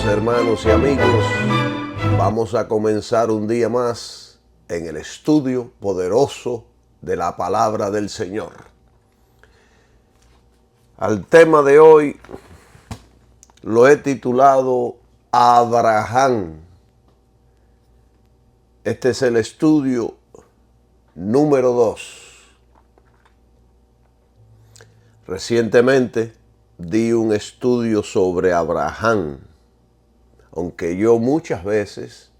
hermanos y amigos, vamos a comenzar un día más en el estudio poderoso de la palabra del Señor. Al tema de hoy lo he titulado Abraham. Este es el estudio número 2. Recientemente di un estudio sobre Abraham, aunque yo muchas veces,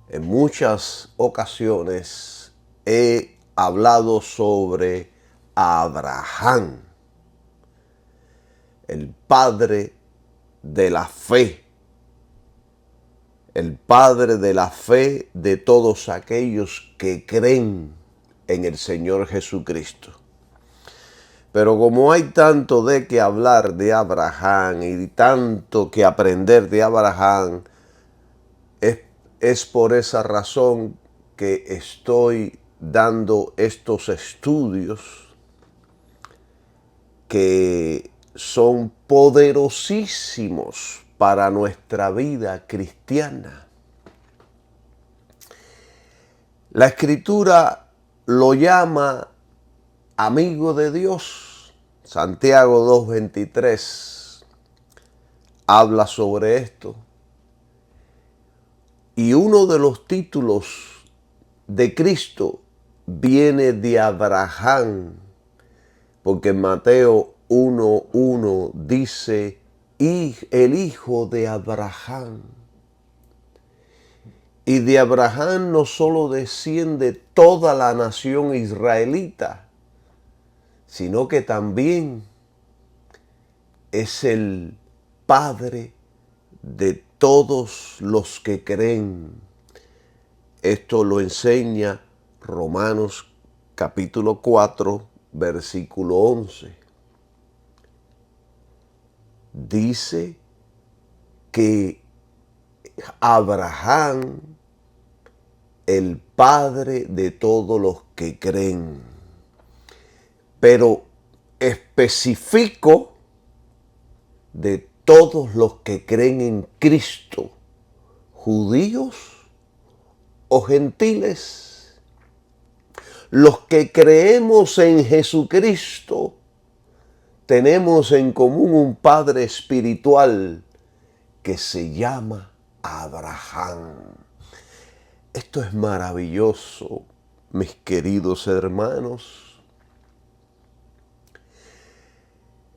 en muchas ocasiones, he hablado sobre Abraham, el padre de la fe, el padre de la fe de todos aquellos que creen en el Señor Jesucristo. Pero como hay tanto de qué hablar de Abraham y tanto que aprender de Abraham, es por esa razón que estoy dando estos estudios que son poderosísimos para nuestra vida cristiana. La Escritura lo llama amigo de Dios. Santiago 2:23 habla sobre esto. Y uno de los títulos de Cristo viene de Abraham, porque en Mateo 1:1 dice, el hijo de Abraham. Y de Abraham no solo desciende toda la nación israelita, sino que también es el padre de todos los que creen. Esto lo enseña Romanos capítulo 4, versículo 11. Dice que Abraham, el padre de todos los que creen. Pero especifico de todos los que creen en Cristo, judíos o gentiles. Los que creemos en Jesucristo tenemos en común un Padre espiritual que se llama Abraham. Esto es maravilloso, mis queridos hermanos.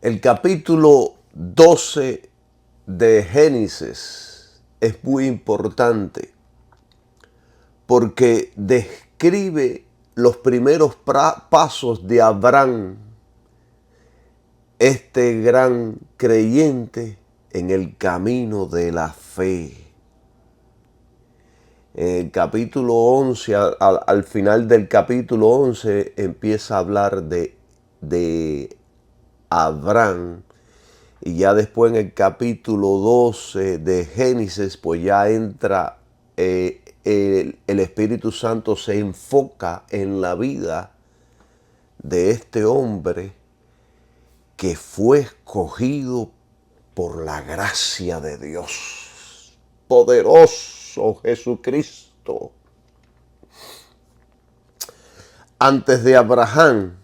El capítulo 12 de Génesis es muy importante porque describe los primeros pasos de Abraham, este gran creyente en el camino de la fe. En el capítulo 11, al final del capítulo 11, empieza a hablar de Abraham, y ya después en el capítulo 12 de Génesis, pues ya entra el Espíritu Santo se enfoca en la vida de este hombre que fue escogido por la gracia de Dios. Poderoso Jesucristo. Antes de Abraham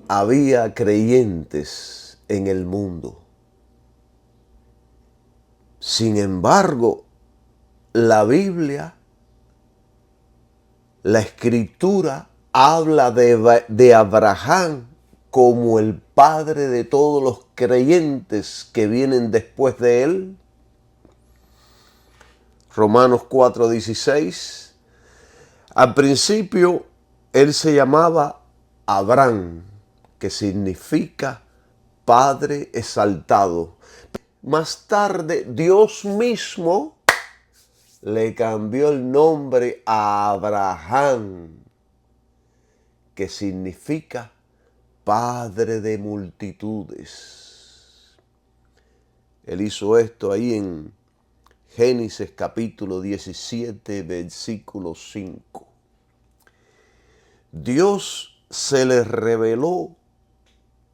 había creyentes en el mundo. Sin embargo, la Biblia, la Escritura, habla de Abraham como el padre de todos los creyentes que vienen después de él. Romanos 4:16. Al principio, él se llamaba Abraham, que significa Padre exaltado. Más tarde, Dios mismo le cambió el nombre a Abraham, que significa Padre de multitudes. Él hizo esto ahí en Génesis capítulo 17, versículo 5. Dios se le reveló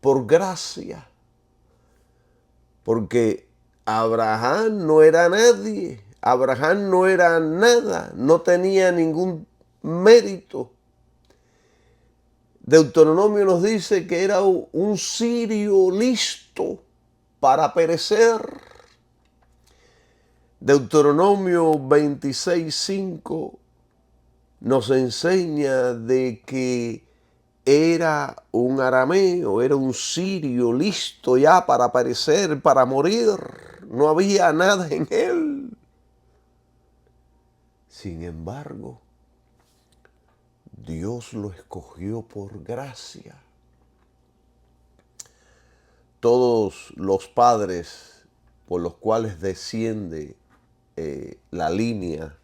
por gracia, porque Abraham no era nadie, Abraham no era nada, no tenía ningún mérito. Deuteronomio nos dice que era un sirio listo para perecer. Deuteronomio 26:5 nos enseña de que era un arameo, era un sirio listo ya para perecer, para morir. No había nada en él. Sin embargo, Dios lo escogió por gracia. Todos los padres por los cuales desciende la línea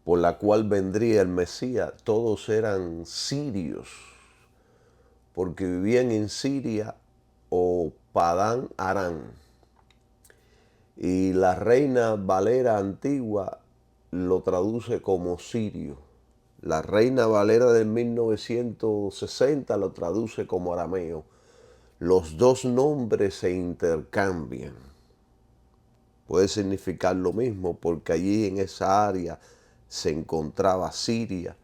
por la cual vendría el Mesías, todos eran sirios, porque vivían en Siria o Padán Aram. Y la Reina Valera antigua lo traduce como sirio. La Reina Valera del 1960 lo traduce como arameo. Los dos nombres se intercambian. Puede significar lo mismo porque allí en esa área se encontraba Siria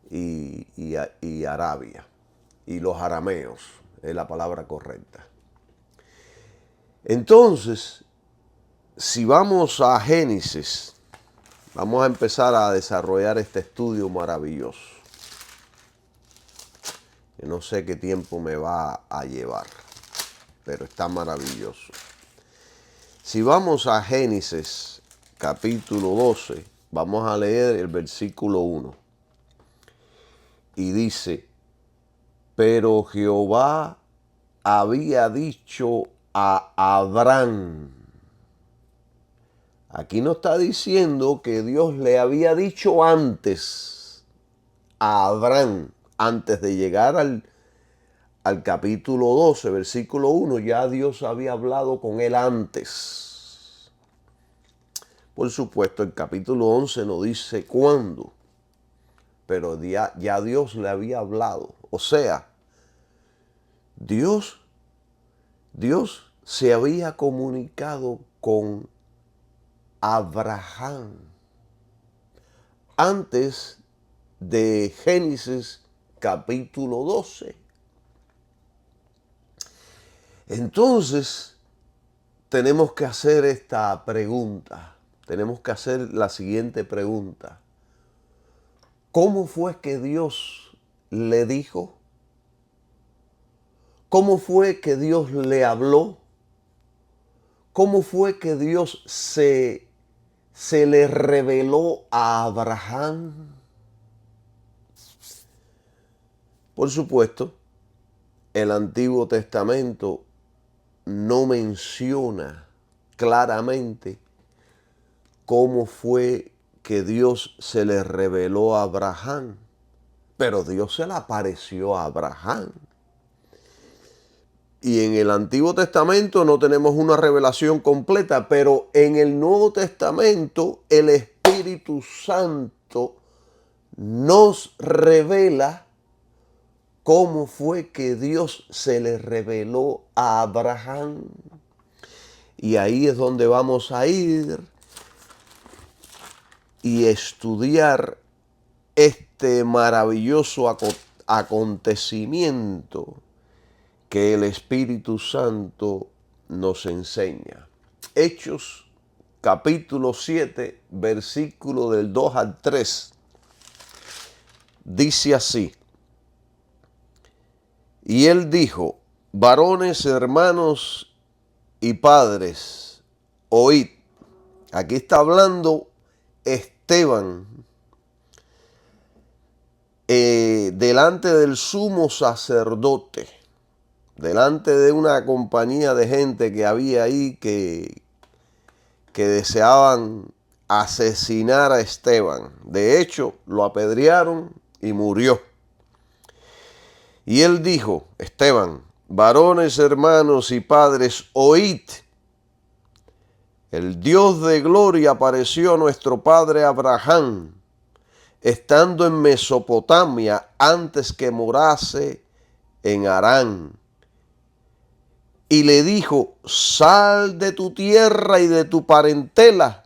y Arabia. Y los arameos es la palabra correcta. Entonces, si vamos a Génesis, vamos a empezar a desarrollar este estudio maravilloso. Yo no sé qué tiempo me va a llevar, pero está maravilloso. Si vamos a Génesis capítulo 12, vamos a leer el versículo 1. Y dice, pero Jehová había dicho a Abraham. Aquí no está diciendo que Dios le había dicho antes a Abraham, antes de llegar al capítulo 12, versículo 1, ya Dios había hablado con él antes. Por supuesto, el capítulo 11 no dice cuándo, pero ya Dios le había hablado. O sea, Dios se había comunicado con Abraham antes de Génesis capítulo 12. Entonces, tenemos que hacer esta pregunta. Tenemos que hacer la siguiente pregunta. ¿Cómo fue que Dios le dijo? ¿Cómo fue que Dios le habló? ¿Cómo fue que Dios se le reveló a Abraham? Por supuesto, el Antiguo Testamento no menciona claramente cómo fue que Dios se le reveló a Abraham, pero Dios se le apareció a Abraham. Y en el Antiguo Testamento no tenemos una revelación completa, pero en el Nuevo Testamento el Espíritu Santo nos revela cómo fue que Dios se le reveló a Abraham. Y ahí es donde vamos a ir y estudiar este maravilloso acontecimiento que el Espíritu Santo nos enseña. Hechos capítulo 7, versículo del 2 al 3. Dice así. Y él dijo, varones, hermanos y padres, oíd. Aquí está hablando Esteban delante del sumo sacerdote, delante de una compañía de gente que había ahí que deseaban asesinar a Esteban. De hecho, lo apedrearon y murió. Y él dijo, Esteban, varones, hermanos y padres, oíd. El Dios de gloria apareció a nuestro padre Abraham, estando en Mesopotamia antes que morase en Harán. y le dijo, sal de tu tierra y de tu parentela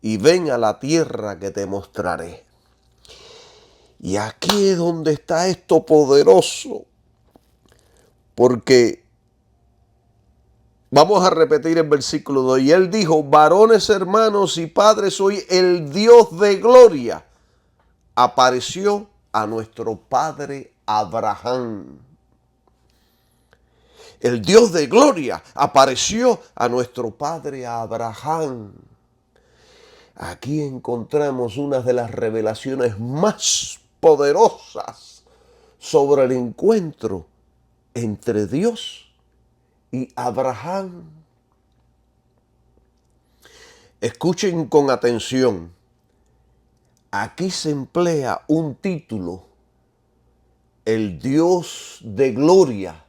y ven a la tierra que te mostraré. Y aquí es donde está esto poderoso, porque vamos a repetir el versículo 2. Y él dijo, varones, hermanos y padres, hoy el Dios de gloria apareció a nuestro padre Abraham. El Dios de gloria apareció a nuestro padre Abraham. Aquí encontramos una de las revelaciones más poderosas sobre el encuentro entre Dios y Abraham. Escuchen con atención. Aquí se emplea un título, el Dios de gloria.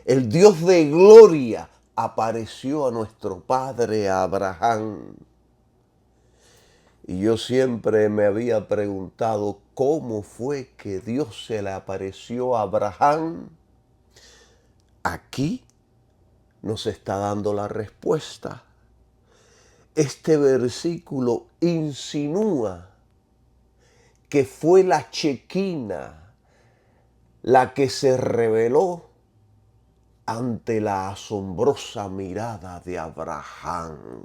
El Dios de gloria apareció a nuestro padre Abraham. Y yo siempre me había preguntado cómo fue que Dios se le apareció a Abraham. Aquí nos está dando la respuesta. Este versículo insinúa que fue la Chequina la que se reveló ante la asombrosa mirada de Abraham.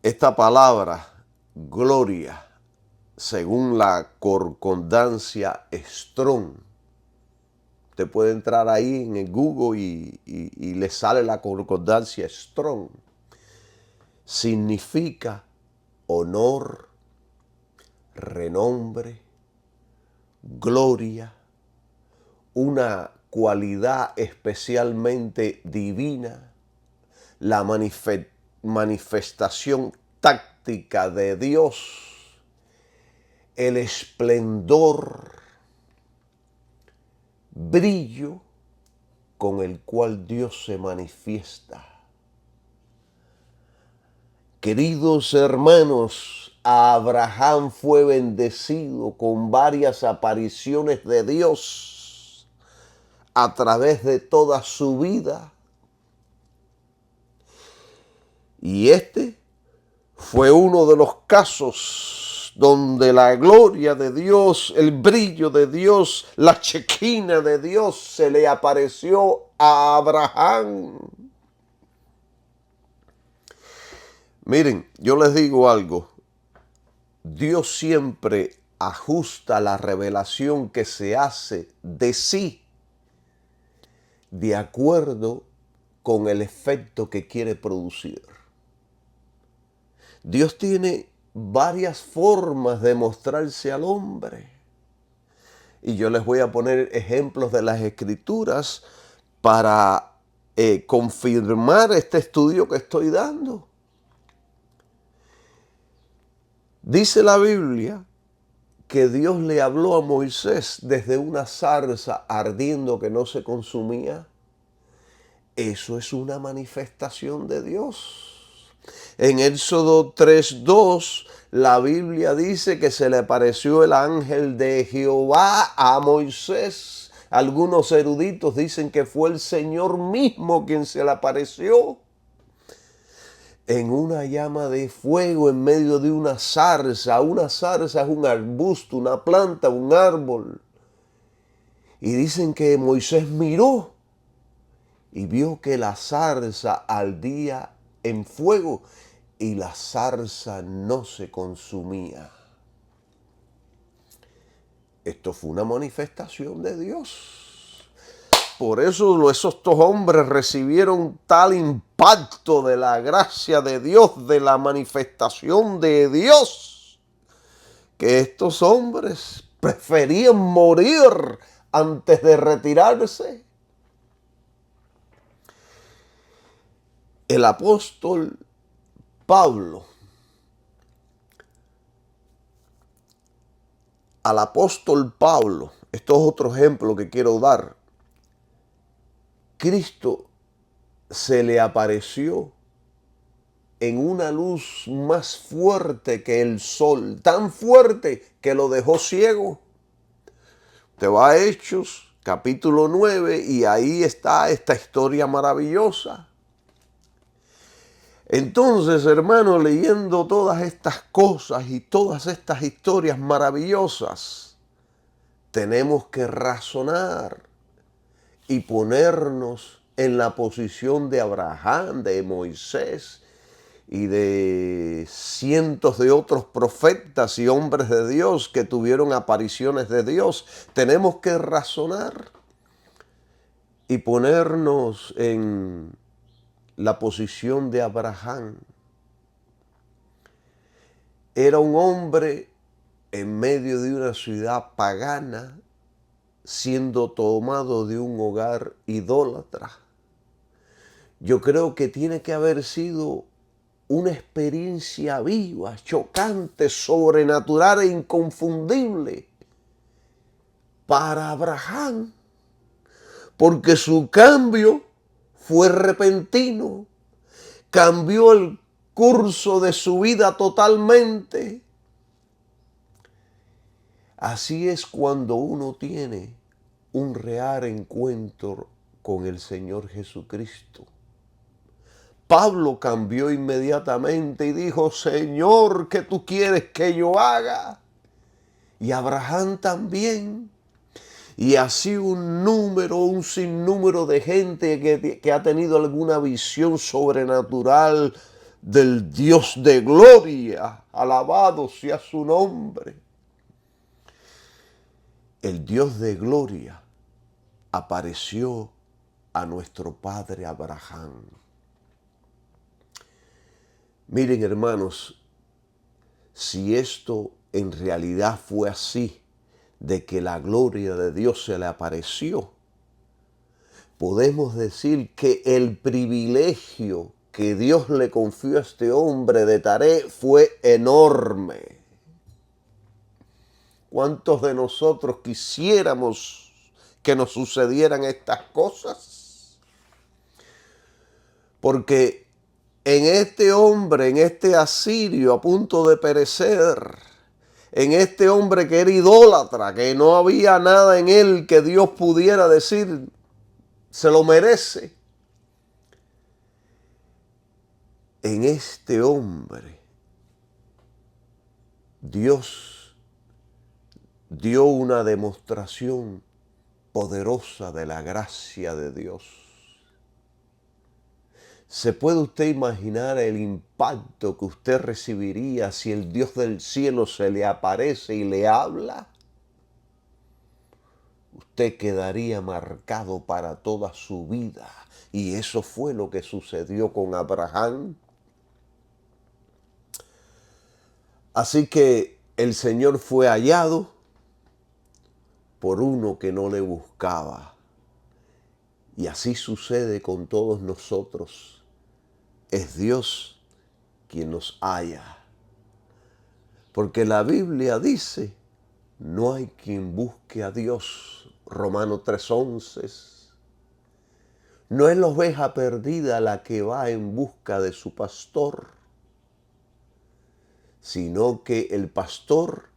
Esta palabra, gloria, según la concordancia Strong, usted puede entrar ahí en el Google y le sale la concordancia Strong, significa honor, renombre, gloria, una cualidad especialmente divina, la manifestación táctica de Dios, el esplendor, brillo con el cual Dios se manifiesta. Queridos hermanos, Abraham fue bendecido con varias apariciones de Dios a través de toda su vida. Y este fue uno de los casos donde la gloria de Dios, el brillo de Dios, la chequina de Dios se le apareció a Abraham. Miren, yo les digo algo. Dios siempre ajusta la revelación que se hace de sí de acuerdo con el efecto que quiere producir. Dios tiene varias formas de mostrarse al hombre. Y yo les voy a poner ejemplos de las Escrituras para confirmar este estudio que estoy dando. Dice la Biblia que Dios le habló a Moisés desde una zarza ardiendo que no se consumía. Eso es una manifestación de Dios. En Éxodo 3:2, la Biblia dice que se le apareció el ángel de Jehová a Moisés. Algunos eruditos dicen que fue el Señor mismo quien se le apareció en una llama de fuego en medio de una zarza. Una zarza es un arbusto, una planta, un árbol. Y dicen que Moisés miró y vio que la zarza ardía en fuego y la zarza no se consumía. Esto fue una manifestación de Dios. Por eso estos hombres recibieron tal impacto de la gracia de Dios, de la manifestación de Dios, que estos hombres preferían morir antes de retirarse. El apóstol Pablo, al apóstol Pablo, esto es otro ejemplo que quiero dar. Cristo se le apareció en una luz más fuerte que el sol, tan fuerte que lo dejó ciego. Te va a Hechos, capítulo 9, y ahí está esta historia maravillosa. Entonces, hermano, leyendo todas estas cosas y todas estas historias maravillosas, tenemos que razonar y ponernos en la posición de Abraham, de Moisés y de cientos de otros profetas y hombres de Dios que tuvieron apariciones de Dios. Tenemos que razonar y ponernos en la posición de Abraham. Era un hombre en medio de una ciudad pagana, siendo tomado de un hogar idólatra. Yo creo que tiene que haber sido una experiencia viva, chocante, sobrenatural e inconfundible para Abraham, porque su cambio fue repentino, cambió el curso de su vida totalmente. Así es cuando uno tiene un real encuentro con el Señor Jesucristo. Pablo cambió inmediatamente y dijo, Señor, ¿qué tú quieres que yo haga? Y Abraham también. Y así un sinnúmero de gente que ha tenido alguna visión sobrenatural del Dios de gloria. Alabado sea su nombre. El Dios de gloria apareció a nuestro padre Abraham. Miren, hermanos, si esto en realidad fue así, de que la gloria de Dios se le apareció, podemos decir que el privilegio que Dios le confió a este hombre de Taré fue enorme. ¿Cuántos de nosotros quisiéramos que nos sucedieran estas cosas? Porque en este hombre, en este asirio a punto de perecer, en este hombre que era idólatra, que no había nada en él que Dios pudiera decir, se lo merece. En este hombre, Dios dio una demostración poderosa de la gracia de Dios. ¿Se puede usted imaginar el impacto que usted recibiría si el Dios del cielo se le aparece y le habla? Usted quedaría marcado para toda su vida. Y eso fue lo que sucedió con Abraham. Así que el Señor fue hallado por uno que no le buscaba. Y así sucede con todos nosotros. Es Dios quien nos halla. Porque la Biblia dice, no hay quien busque a Dios. Romanos 3:11. No es la oveja perdida la que va en busca de su pastor, sino que el pastor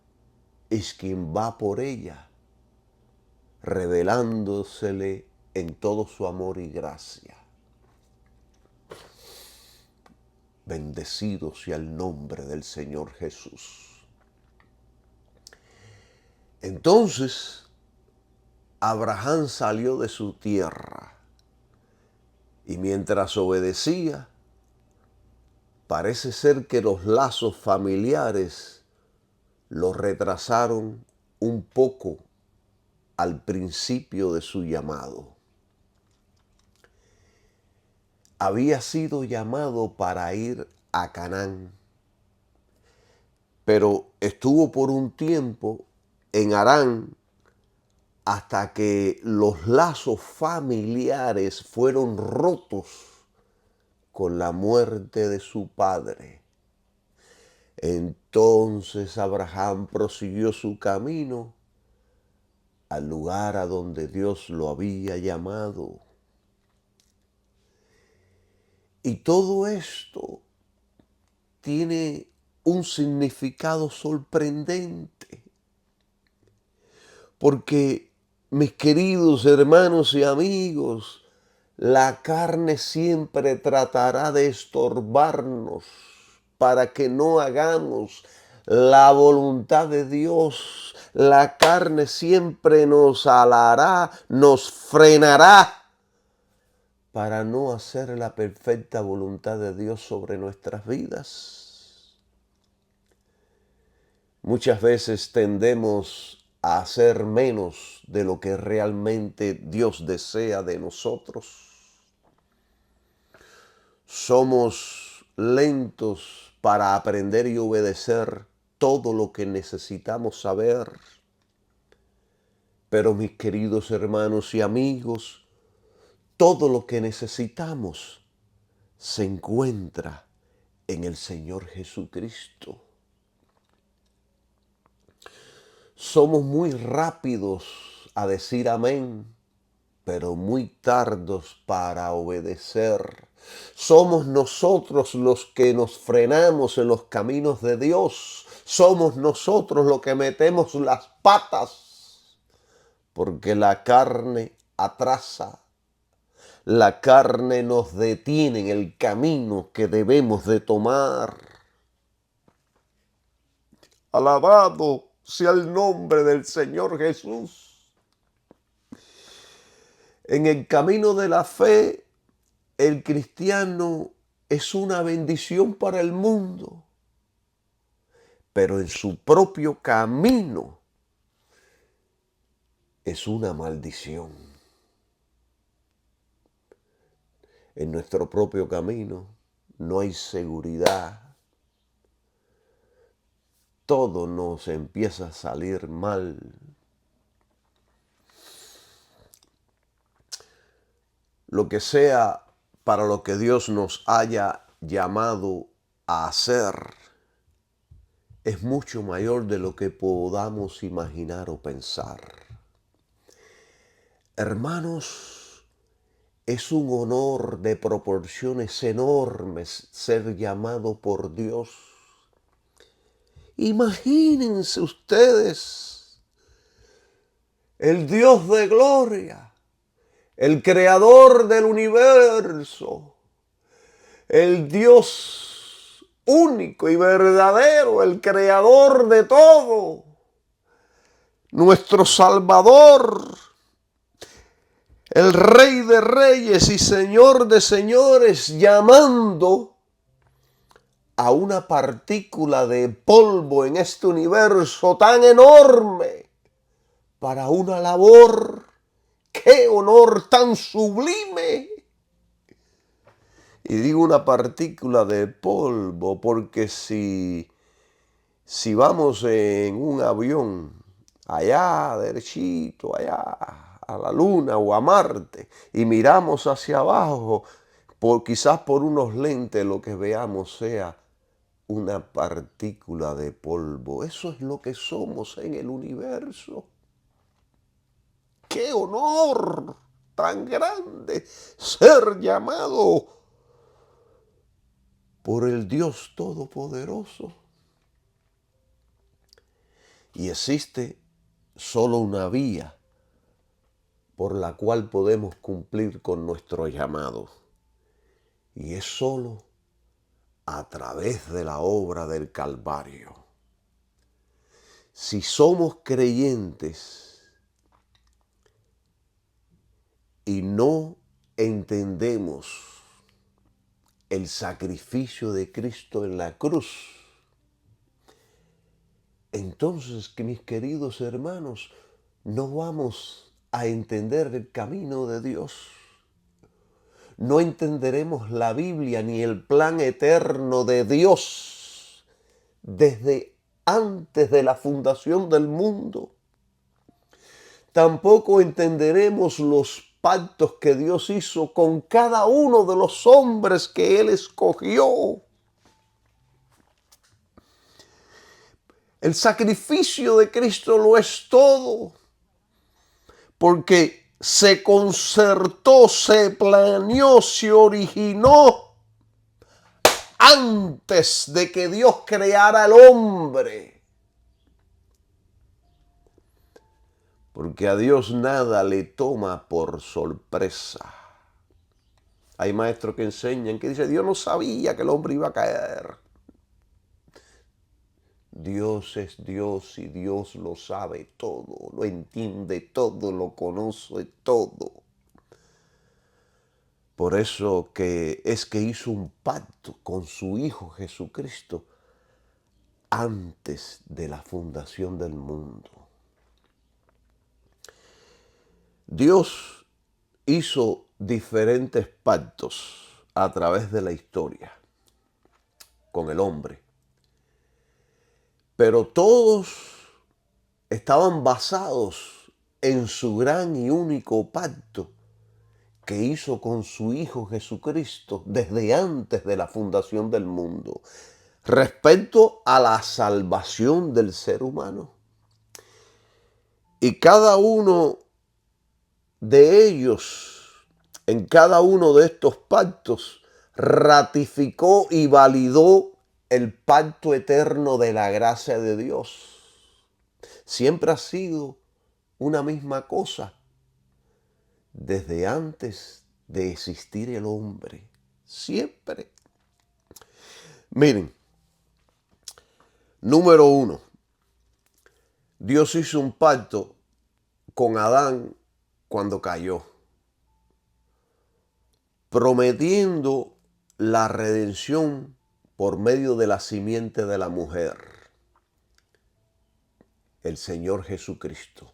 es quien va por ella, revelándosele en todo su amor y gracia. Bendecido sea el nombre del Señor Jesús. Entonces, Abraham salió de su tierra y mientras obedecía, parece ser que los lazos familiares lo retrasaron un poco al principio de su llamado. Había sido llamado para ir a Canaán, pero estuvo por un tiempo en Harán hasta que los lazos familiares fueron rotos con la muerte de su padre. Entonces Abraham prosiguió su camino al lugar a donde Dios lo había llamado. Y todo esto tiene un significado sorprendente, porque Mis queridos hermanos y amigos, la carne siempre tratará de estorbarnos para que no hagamos la voluntad de Dios. La carne siempre nos alará, nos frenará para no hacer la perfecta voluntad de Dios sobre nuestras vidas. Muchas veces tendemos a hacer menos de lo que realmente Dios desea de nosotros. Somos lentos para aprender y obedecer todo lo que necesitamos saber. Pero mis queridos hermanos y amigos, todo lo que necesitamos se encuentra en el Señor Jesucristo. Somos muy rápidos a decir amén, pero muy tardos para obedecer. Somos nosotros los que nos frenamos en los caminos de Dios. Somos nosotros los que metemos las patas, porque la carne atrasa. La carne nos detiene en el camino que debemos de tomar. Alabado sea el nombre del Señor Jesús. En el camino de la fe, el cristiano es una bendición para el mundo, pero en su propio camino es una maldición. En nuestro propio camino no hay seguridad. Todo nos empieza a salir mal. Lo que sea para lo que Dios nos haya llamado a hacer es mucho mayor de lo que podamos imaginar o pensar. Hermanos, es un honor de proporciones enormes ser llamado por Dios. Imagínense ustedes, el Dios de gloria, el creador del universo, el Dios único y verdadero, el creador de todo, nuestro Salvador, el Rey de Reyes y Señor de Señores, llamando a una partícula de polvo en este universo tan enorme para una labor. ¡Qué honor tan sublime! Y digo una partícula de polvo porque si vamos en un avión allá derechito, allá a la luna o a Marte y miramos hacia abajo, quizás por unos lentes lo que veamos sea una partícula de polvo. Eso es lo que somos en el universo. ¡Qué honor tan grande ser llamado por el Dios Todopoderoso! Y existe solo una vía por la cual podemos cumplir con nuestro llamado. Y es solo a través de la obra del Calvario. Si somos creyentes y no entendemos el sacrificio de Cristo en la cruz, entonces, mis queridos hermanos, no vamos a entender el camino de Dios. No entenderemos la Biblia ni el plan eterno de Dios desde antes de la fundación del mundo. Tampoco entenderemos los pactos que Dios hizo con cada uno de los hombres que Él escogió. El sacrificio de Cristo lo es todo, porque se concertó, se planeó, se originó antes de que Dios creara al hombre. Por porque a Dios nada le toma por sorpresa. Hay maestros que enseñan que dicen, Dios no sabía que el hombre iba a caer. Dios es Dios y Dios lo sabe todo, lo entiende todo, lo conoce todo. Por eso que hizo un pacto con su Hijo Jesucristo antes de la fundación del mundo. Dios hizo diferentes pactos a través de la historia con el hombre, pero todos estaban basados en su gran y único pacto que hizo con su Hijo Jesucristo desde antes de la fundación del mundo, respecto a la salvación del ser humano. Y cada uno de ellos, en cada uno de estos pactos, ratificó y validó el pacto eterno de la gracia de Dios. Siempre ha sido una misma cosa desde antes de existir el hombre. Siempre. Miren, número 1, Dios hizo un pacto con Adán cuando cayó, prometiendo la redención por medio de la simiente de la mujer, el Señor Jesucristo.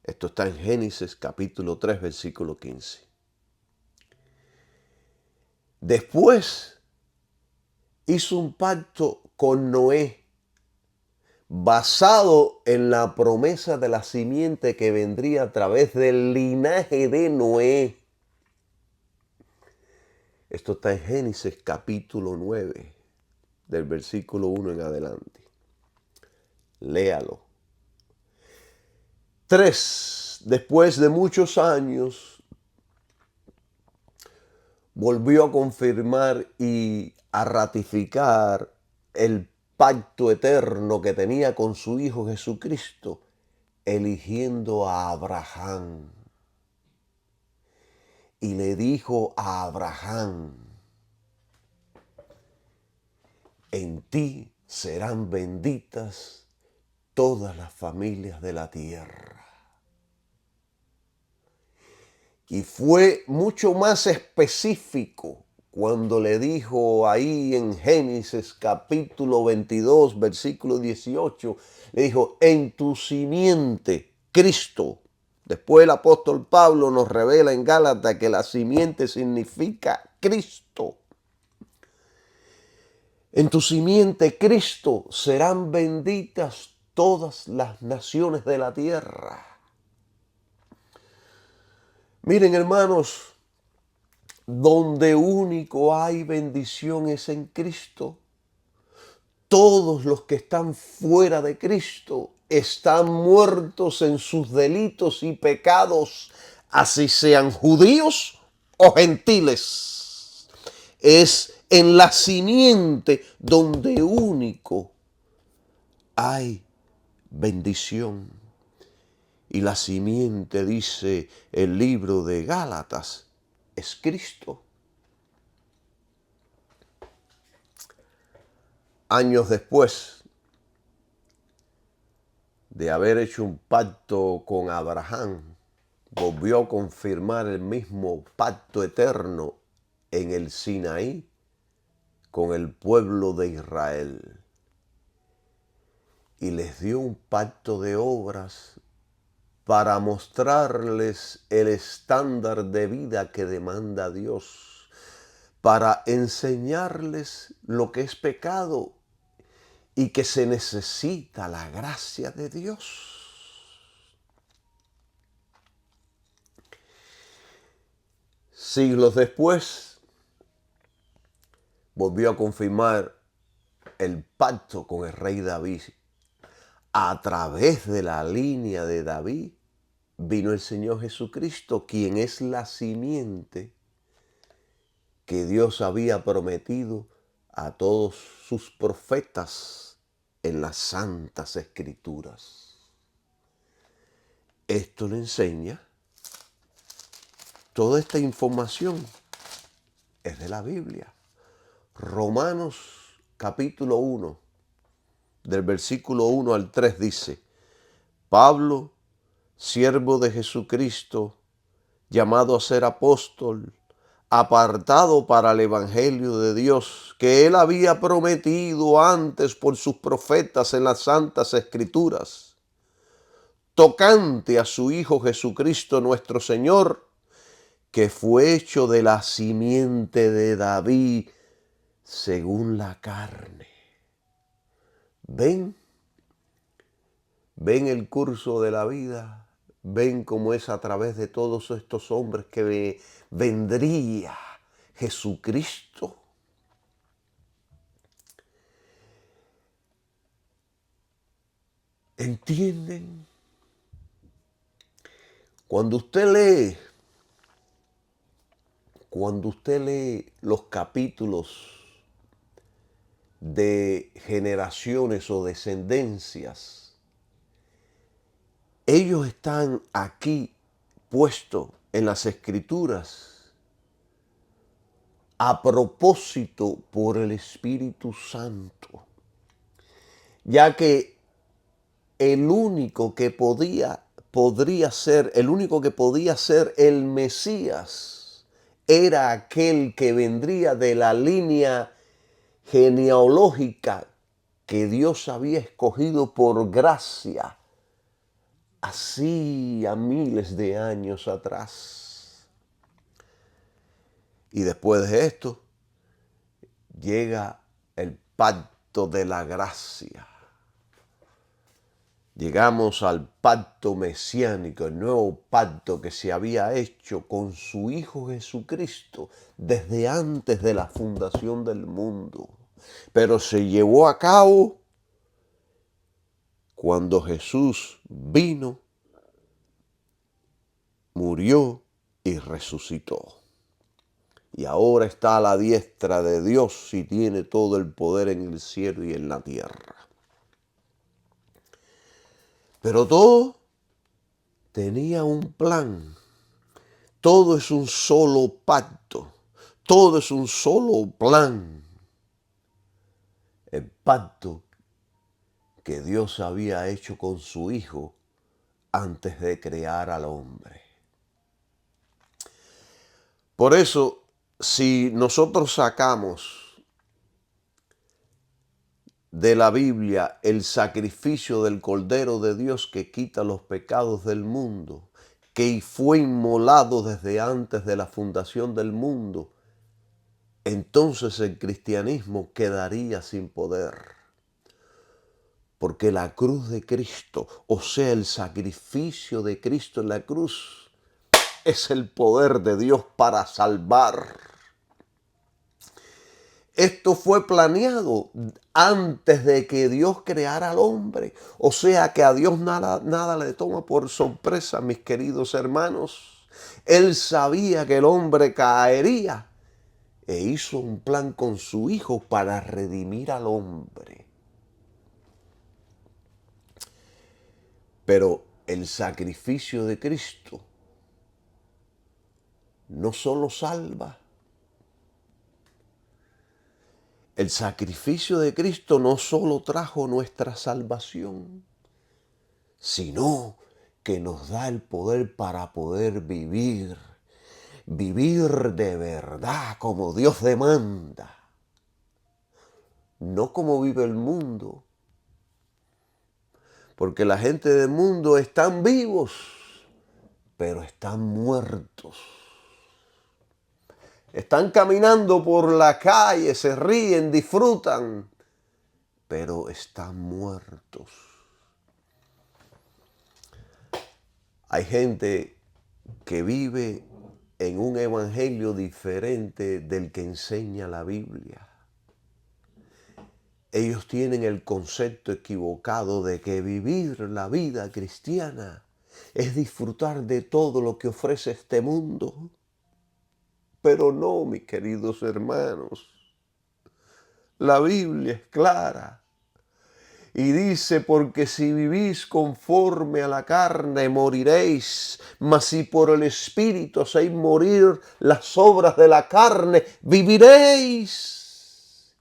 Esto está en Génesis capítulo 3, versículo 15. Después hizo un pacto con Noé, basado en la promesa de la simiente que vendría a través del linaje de Noé. Esto está en Génesis capítulo 9, del versículo 1 en adelante. Léalo. 3, después de muchos años, volvió a confirmar y a ratificar el pacto eterno que tenía con su Hijo Jesucristo, eligiendo a Abraham. Y le dijo a Abraham, en ti serán benditas todas las familias de la tierra. Y fue mucho más específico cuando le dijo ahí en Génesis capítulo 22, versículo 18, le dijo, en tu simiente, Cristo. Después el apóstol Pablo nos revela en Gálatas que la simiente significa Cristo. En tu simiente, Cristo, serán benditas todas las naciones de la tierra. Miren, hermanos, donde único hay bendición es en Cristo. Todos los que están fuera de Cristo están muertos en sus delitos y pecados, así sean judíos o gentiles. Es en la simiente donde único hay bendición. Y la simiente, dice el libro de Gálatas, es Cristo. Años después de haber hecho un pacto con Abraham, volvió a confirmar el mismo pacto eterno en el Sinaí con el pueblo de Israel. Y les dio un pacto de obras para mostrarles el estándar de vida que demanda Dios, para enseñarles lo que es pecado y que se necesita la gracia de Dios. Siglos después, volvió a confirmar el pacto con el rey David. A través de la línea de David vino el Señor Jesucristo, quien es la simiente que Dios había prometido a todos sus profetas en las santas escrituras. esto le enseña, toda esta información es de la Biblia. Romanos capítulo 1, del versículo 1 al 3 dice: Pablo, siervo de Jesucristo, llamado a ser apóstol, apartado para el evangelio de Dios, que él había prometido antes por sus profetas en las santas escrituras, tocante a su Hijo Jesucristo nuestro Señor, que fue hecho de la simiente de David según la carne. ¿Ven? ¿Ven el curso de la vida? ¿Ven cómo es a través de todos estos hombres que vendría Jesucristo? ¿Entienden? Cuando usted lee los capítulos de generaciones o descendencias, ellos están aquí puestos en las escrituras a propósito por el Espíritu Santo, ya que el único que podía ser el Mesías era aquel que vendría de la línea genealógica que Dios había escogido por gracia hacía miles de años atrás. Y después de esto llega el pacto de la gracia. Llegamos al pacto mesiánico, el nuevo pacto que se había hecho con su Hijo Jesucristo desde antes de la fundación del mundo. Pero se llevó a cabo cuando Jesús vino, murió y resucitó. Y ahora está a la diestra de Dios y tiene todo el poder en el cielo y en la tierra. Pero todo tenía un plan. Todo es un solo pacto. Todo es un solo plan. El pacto que Dios había hecho con su Hijo antes de crear al hombre. Por eso, si nosotros sacamos de la Biblia el sacrificio del Cordero de Dios que quita los pecados del mundo, que fue inmolado desde antes de la fundación del mundo, entonces el cristianismo quedaría sin poder. Porque la cruz de Cristo, o sea, el sacrificio de Cristo en la cruz, es el poder de Dios para salvar. Esto fue planeado antes de que Dios creara al hombre. O sea que a Dios nada le toma por sorpresa, mis queridos hermanos. Él sabía que el hombre caería e hizo un plan con su Hijo para redimir al hombre. Pero el sacrificio de Cristo no solo salva. El sacrificio de Cristo no solo trajo nuestra salvación, sino que nos da el poder para poder vivir de verdad como Dios demanda, no como vive el mundo, porque la gente del mundo están vivos, pero están muertos. Están caminando por la calle, se ríen, disfrutan, pero están muertos. Hay gente que vive en un evangelio diferente del que enseña la Biblia. Ellos tienen el concepto equivocado de que vivir la vida cristiana es disfrutar de todo lo que ofrece este mundo. Pero no, mis queridos hermanos. La Biblia es clara Y dice, porque si vivís conforme a la carne, moriréis, mas si por el Espíritu hacéis morir las obras de la carne, viviréis.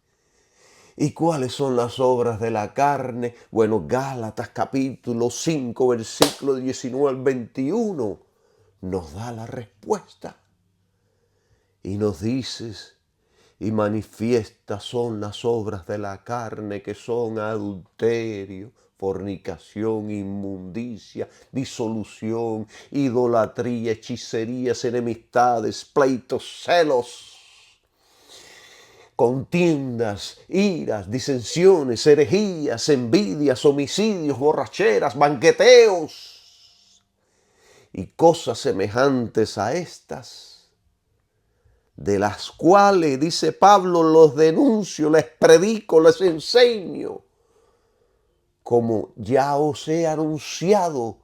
¿Y cuáles son las obras de la carne? Bueno, Gálatas capítulo 5, versículo 19 al 21, nos da la respuesta. Y nos dices, y manifiestas son las obras de la carne, que son adulterio, fornicación, inmundicia, disolución, idolatría, hechicerías, enemistades, pleitos, celos, contiendas, iras, disensiones, herejías, envidias, homicidios, borracheras, banqueteos y cosas semejantes a estas, de las cuales, dice Pablo, los denuncio, les predico, les enseño, como ya os he anunciado,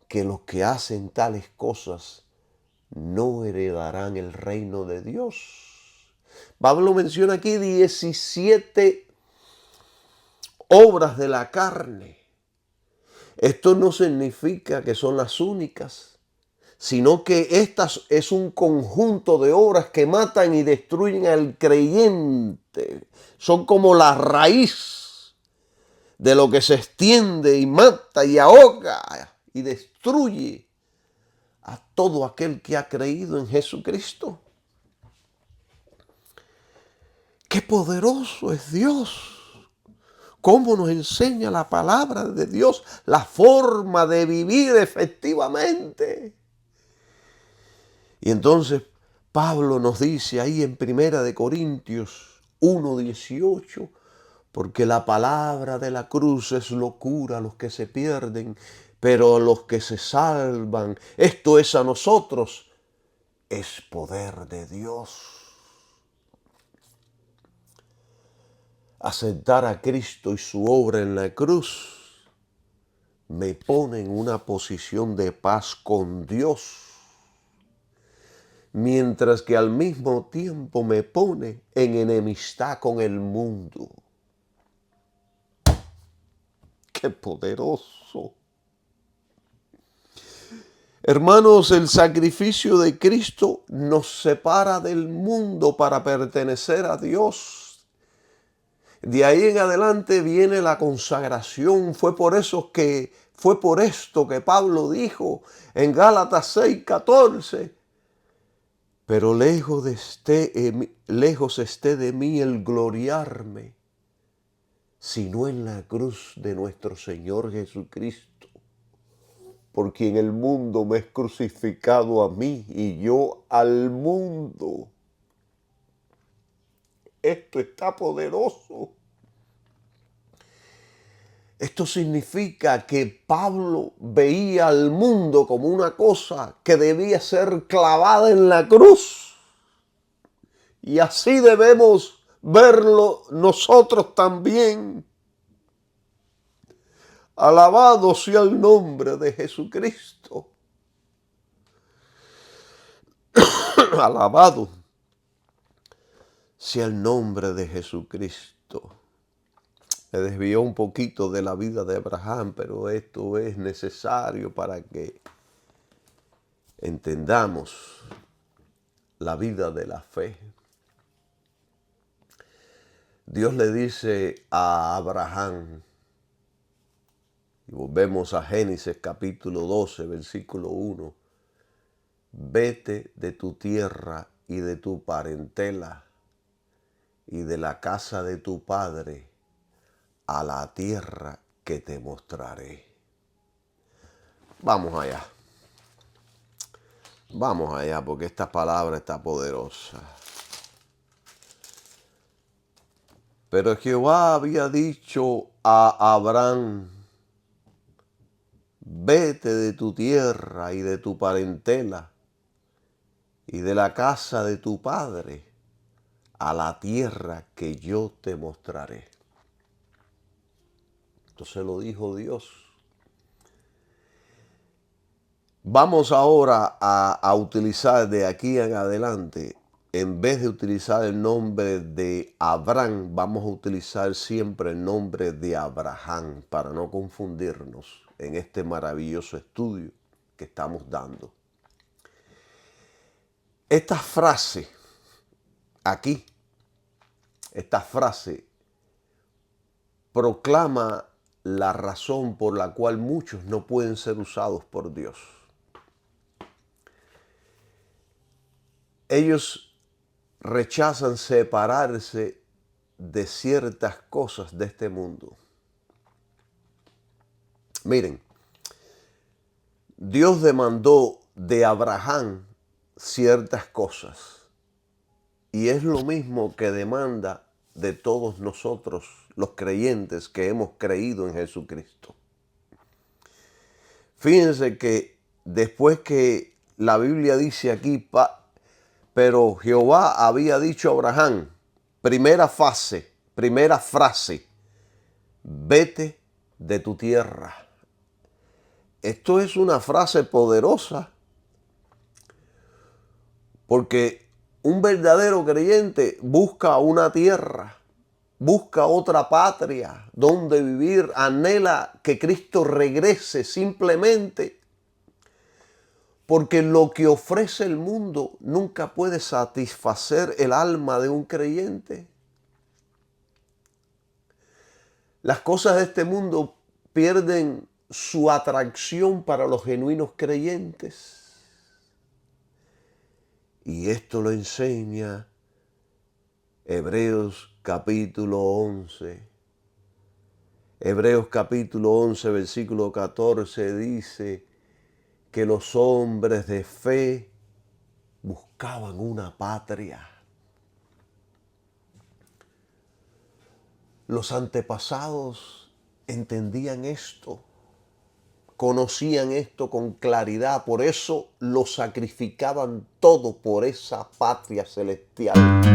que los que hacen tales cosas no heredarán el reino de Dios. Pablo menciona aquí 17 obras de la carne. Esto no significa que son las únicas, sino que estas es un conjunto de obras que matan y destruyen al creyente. Son como la raíz de lo que se extiende y mata y ahoga y destruye a todo aquel que ha creído en Jesucristo. ¡Qué poderoso es Dios! ¿Cómo nos enseña la palabra de Dios la forma de vivir efectivamente? Y entonces Pablo nos dice ahí en 1 Corintios 1:18, porque la palabra de la cruz es locura a los que se pierden, pero a los que se salvan, esto es a nosotros, es poder de Dios. Aceptar a Cristo y su obra en la cruz me pone en una posición de paz con Dios, mientras que al mismo tiempo me pone en enemistad con el mundo. ¡Qué poderoso! Hermanos, el sacrificio de Cristo nos separa del mundo para pertenecer a Dios. De ahí en adelante viene la consagración. Fue por esto que Pablo dijo en Gálatas 6:14, pero lejos esté de mí el gloriarme, sino en la cruz de nuestro Señor Jesucristo, por quien el mundo me es crucificado a mí y yo al mundo. Esto está poderoso. Esto significa que Pablo veía al mundo como una cosa que debía ser clavada en la cruz. Y así debemos verlo nosotros también. Alabado sea el nombre de Jesucristo. Alabado sea el nombre de Jesucristo. Me desvió un poquito de la vida de Abraham, pero esto es necesario para que entendamos la vida de la fe. Dios le dice a Abraham, y volvemos a Génesis capítulo 12, versículo 1, vete de tu tierra y de tu parentela y de la casa de tu padre a la tierra que te mostraré. Vamos allá. Vamos allá, porque esta palabra está poderosa. Pero Jehová había dicho a Abraham, vete de tu tierra y de tu parentela y de la casa de tu padre a la tierra que yo te mostraré. Entonces lo dijo Dios. Vamos ahora a utilizar de aquí en adelante en vez de utilizar el nombre de Abraham, vamos a utilizar siempre el nombre de Abraham para no confundirnos en este maravilloso estudio que estamos dando. Esta frase aquí, esta frase proclama la razón por la cual muchos no pueden ser usados por Dios. Ellos rechazan separarse de ciertas cosas de este mundo. Miren, Dios demandó de Abraham ciertas cosas y es lo mismo que demanda de todos nosotros, los creyentes que hemos creído en Jesucristo. Fíjense que después que la Biblia dice aquí, pero Jehová había dicho a Abraham, primera frase, vete de tu tierra. Esto es una frase poderosa porque un verdadero creyente busca una tierra, busca otra patria donde vivir, anhela que Cristo regrese simplemente porque lo que ofrece el mundo nunca puede satisfacer el alma de un creyente. Las cosas de este mundo pierden su atracción para los genuinos creyentes. Y esto lo enseña Hebreos capítulo 11. Hebreos capítulo 11, versículo 14 dice que los hombres de fe buscaban una patria. Los antepasados entendían esto, conocían esto con claridad, por eso lo sacrificaban todo por esa patria celestial.